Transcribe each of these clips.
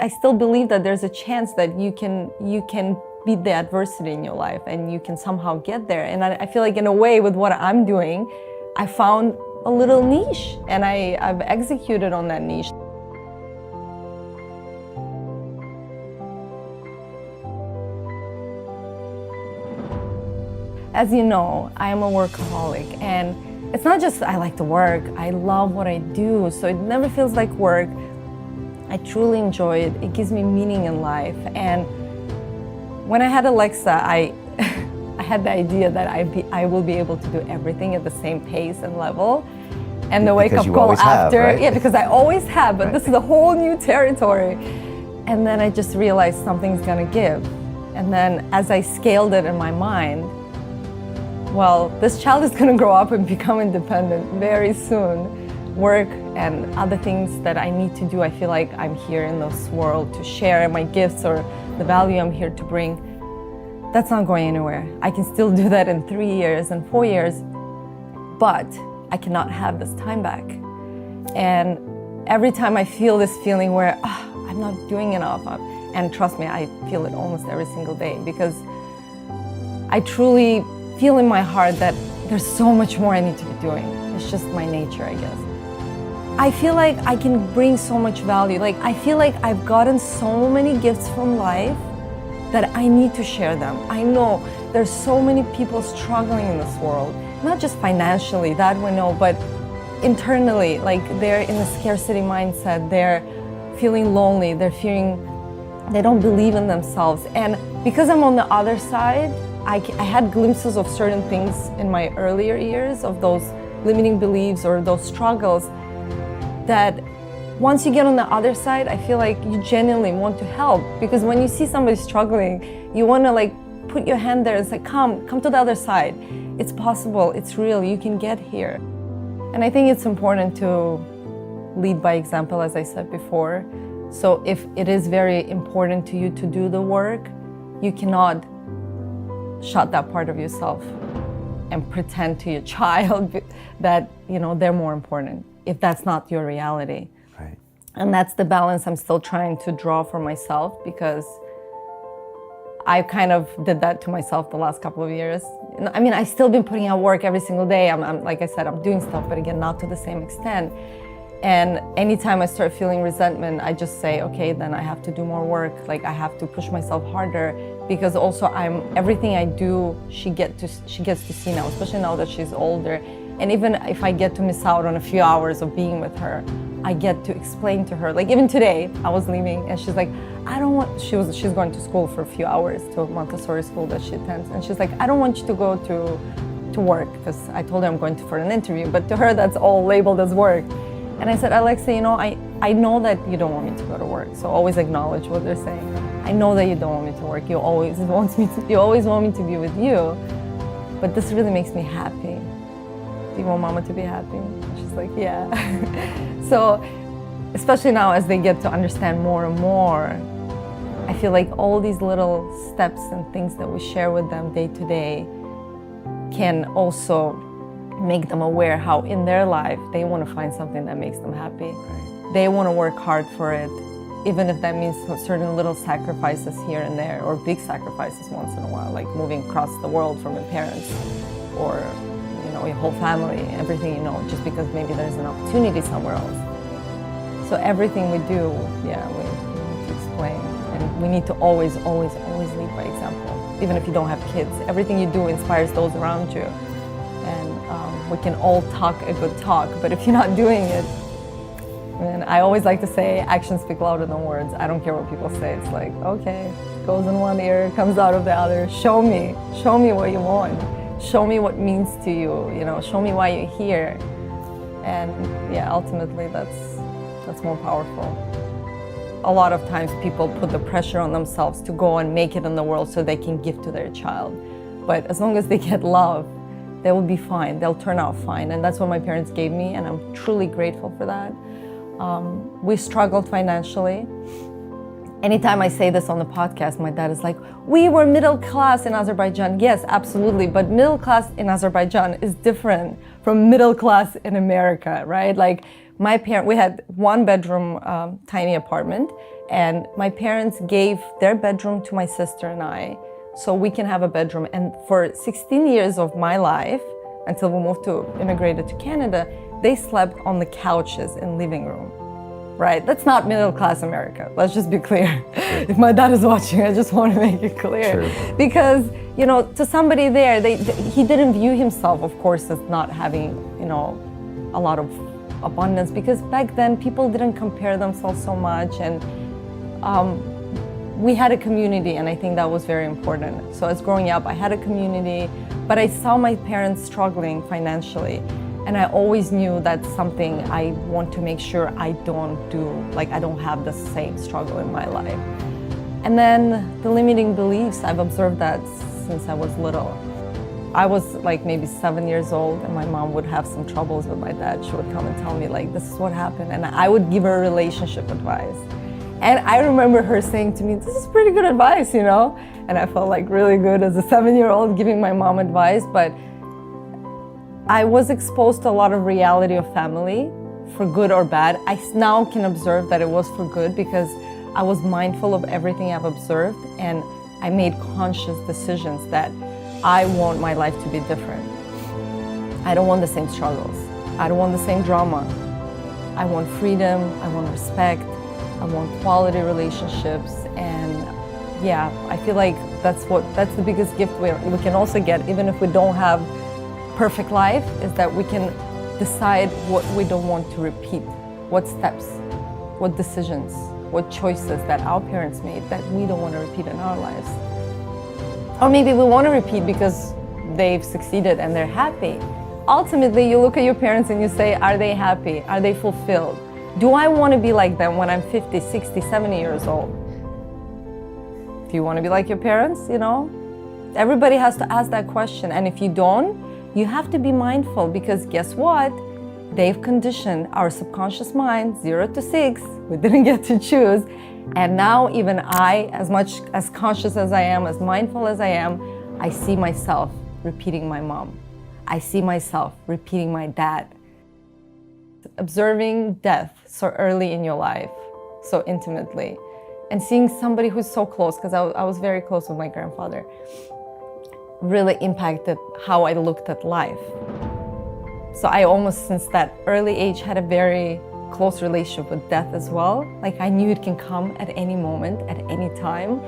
I still believe that there's a chance that you can beat the adversity in your life and you can somehow get there. And I feel like in a way with what I'm doing, I found a little niche and I've executed on that niche. As you know, I am a workaholic, and it's not just I like to work, I love what I do, so it never feels like work. I truly enjoy it. It gives me meaning in life. And when I had Alexa, I had the idea that I will be able to do everything at the same pace and level. And the wake-up call after, right? Yeah, because I always have, but this is a whole new territory. And then I just realized something's gonna give. And then as I scaled it in my mind, well, this child is gonna grow up and become independent very soon. Work and other things that I need to do, I feel like I'm here in this world to share my gifts or the value I'm here to bring. That's not going anywhere. I can still do that in 3 years and 4 years, but I cannot have this time back. And every time I feel this feeling where I'm not doing enough, and trust me, I feel it almost every single day, because I truly feel in my heart that there's so much more I need to be doing. It's just my nature, I guess. I feel like I can bring so much value. Like, I feel like I've gotten so many gifts from life that I need to share them. I know there's so many people struggling in this world, not just financially, that we know, but internally, like they're in a scarcity mindset, they're feeling lonely, they're feeling they don't believe in themselves. And because I'm on the other side, I had glimpses of certain things in my earlier years of those limiting beliefs or those struggles that once you get on the other side, I feel like you genuinely want to help, because when you see somebody struggling, you want to like put your hand there and say, come to the other side. It's possible, it's real, you can get here. And I think it's important to lead by example, as I said before. So if it is very important to you to do the work, you cannot shut that part of yourself and pretend to your child that, you know, they're more important, if that's not your reality. Right. And that's the balance I'm still trying to draw for myself, because I kind of did that to myself the last couple of years. I mean, I've still been putting out work every single day. I'm like I said, I'm doing stuff, but again, not to the same extent. And anytime I start feeling resentment, I just say, okay, then I have to do more work. Like, I have to push myself harder, because also everything I do, she gets to see now, especially now that she's older. And even if I get to miss out on a few hours of being with her, I get to explain to her. Like, even today, I was leaving and she's like, I don't want, she's going to school for a few hours, to a Montessori school that she attends. And she's like, I don't want you to go to work, because I told her I'm going for an interview, but to her, that's all labeled as work. And I said, Alexa, you know, I know that you don't want me to go to work, so always acknowledge what they're saying. I know that you don't want me to work. You always want me to be with you, but this really makes me happy. Do you want Mama to be happy? And she's like, yeah. So, especially now as they get to understand more and more, I feel like all these little steps and things that we share with them day to day can also make them aware how in their life they want to find something that makes them happy. Right. They want to work hard for it, even if that means certain little sacrifices here and there, or big sacrifices once in a while, like moving across the world from your parents, or your whole family, everything, just because maybe there's an opportunity somewhere else. So everything we do, we need to explain, and we need to always lead by example. Even if you don't have kids, everything you do inspires those around you. And we can all talk a good talk, but if you're not doing it, and I always like to say, actions speak louder than words. I don't care what people say. It's like, okay, goes in one ear, comes out of the other. Show me what you want. Show me what means to you, show me why you're here. And ultimately that's more powerful. A lot of times people put the pressure on themselves to go and make it in the world so they can give to their child. But as long as they get love, they will be fine, they'll turn out fine. And that's what my parents gave me, and I'm truly grateful for that. We struggled financially. Anytime I say this on the podcast, my dad is like, we were middle class in Azerbaijan. Yes, absolutely, but middle class in Azerbaijan is different from middle class in America, right? Like, my parents, we had one bedroom tiny apartment, And my parents gave their bedroom to my sister and I so we can have a bedroom. And for 16 years of my life, until we moved to immigrated to Canada, they slept on the couches in living room. Right? That's not middle class America. Let's just be clear. If my dad is watching, I just want to make it clear. True. Because, you know, to somebody there, he didn't view himself, of course, as not having, you know, a lot of abundance, because back then people didn't compare themselves so much, and we had a community, and I think that was very important. So as growing up, I had a community, but I saw my parents struggling financially. And I always knew that's something I want to make sure I don't do, like I don't have the same struggle in my life. And then the limiting beliefs, I've observed that since I was little. I was like maybe 7 years old, and my mom would have some troubles with my dad. She would come and tell me like, this is what happened. And I would give her relationship advice. And I remember her saying to me, this is pretty good advice, you know? And I felt like really good as a 7-year-old giving my mom advice, but I was exposed to a lot of reality of family, for good or bad. I now can observe that it was for good because I was mindful of everything I've observed, and I made conscious decisions that I want my life to be different. I don't want the same struggles. I don't want the same drama. I want freedom, I want respect, I want quality relationships, and yeah, I feel like that's the biggest gift we can also get, even if we don't have perfect life, is that we can decide what we don't want to repeat, what steps, what decisions, what choices that our parents made that we don't want to repeat in our lives. Or maybe we want to repeat because they've succeeded and they're happy. Ultimately, you look at your parents and you say, are they happy? Are they fulfilled? Do I want to be like them when I'm 50, 60, 70 years old? Do you want to be like your parents, you know? Everybody has to ask that question, and if you don't, you have to be mindful, because guess what? They've conditioned our subconscious mind 0 to 6. We didn't get to choose. And now even I, as much as conscious as I am, as mindful as I am, I see myself repeating my mom. I see myself repeating my dad. Observing death so early in your life, so intimately, and seeing somebody who's so close, because I was very close with my grandfather, really impacted how I looked at life. So I almost, since that early age, had a very close relationship with death as well. Like I knew it can come at any moment, at any time.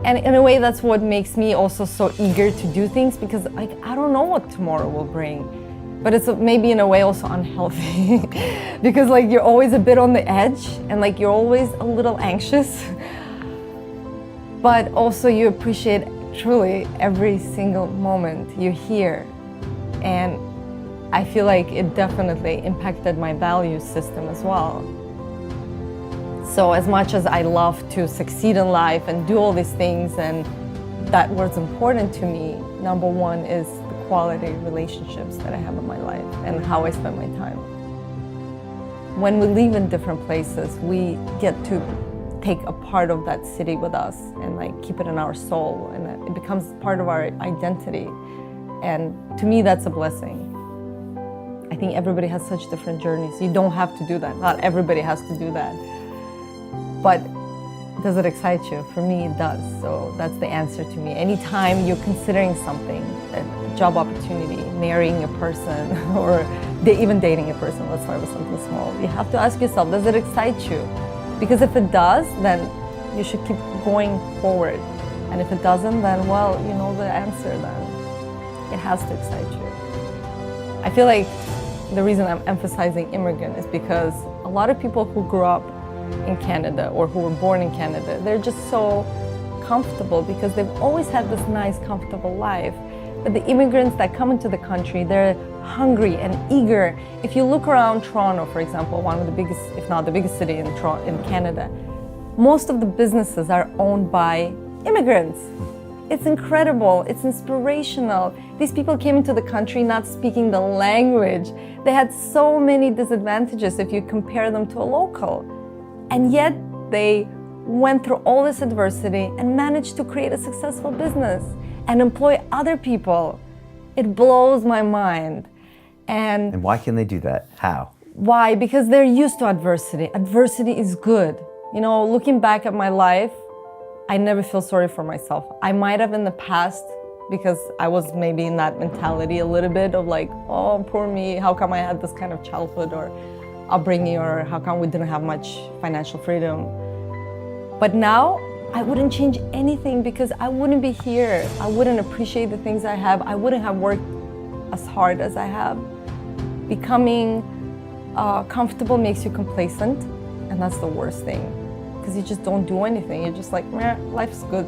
And in a way, that's what makes me also so eager to do things, because like I don't know what tomorrow will bring. But it's maybe in a way also unhealthy because like you're always a bit on the edge, and like you're always a little anxious. But also you appreciate truly every single moment you're here. And I feel like it definitely impacted my value system as well. So as much as I love to succeed in life and do all these things, and that was important to me, number one is the quality relationships that I have in my life and how I spend my time. When we live in different places, we get to take a part of that city with us and like keep it in our soul, and it becomes part of our identity. And to me, that's a blessing. I think everybody has such different journeys. You don't have to do that. Not everybody has to do that. But does it excite you? For me, it does. So that's the answer to me. Anytime you're considering something, a job opportunity, marrying a person, or even dating a person, let's start with something small, you have to ask yourself, does it excite you? Because if it does, then you should keep going forward. And if it doesn't, then, well, you know the answer then. It has to excite you. I feel like the reason I'm emphasizing immigrant is because a lot of people who grew up in Canada or who were born in Canada, they're just so comfortable because they've always had this nice, comfortable life. But the immigrants that come into the country, they're hungry and eager. If you look around Toronto, for example, one of the biggest, if not the biggest city in Canada, most of the businesses are owned by immigrants. It's incredible, it's inspirational. These people came into the country not speaking the language. They had so many disadvantages if you compare them to a local. And yet they went through all this adversity and managed to create a successful business and employ other people. It blows my mind. And why can they do that? How? Why? Because they're used to adversity. Adversity is good. You know, looking back at my life, I never feel sorry for myself. I might have in the past, because I was maybe in that mentality a little bit of like, oh, poor me, how come I had this kind of childhood or upbringing, or how come we didn't have much financial freedom. But now, I wouldn't change anything because I wouldn't be here. I wouldn't appreciate the things I have. I wouldn't have worked as hard as I have. Becoming comfortable makes you complacent, and that's the worst thing, because you just don't do anything. You're just like, meh, life's good.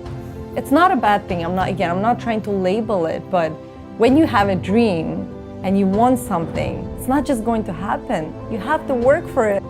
It's not a bad thing. I'm not trying to label it, but when you have a dream and you want something, it's not just going to happen. You have to work for it.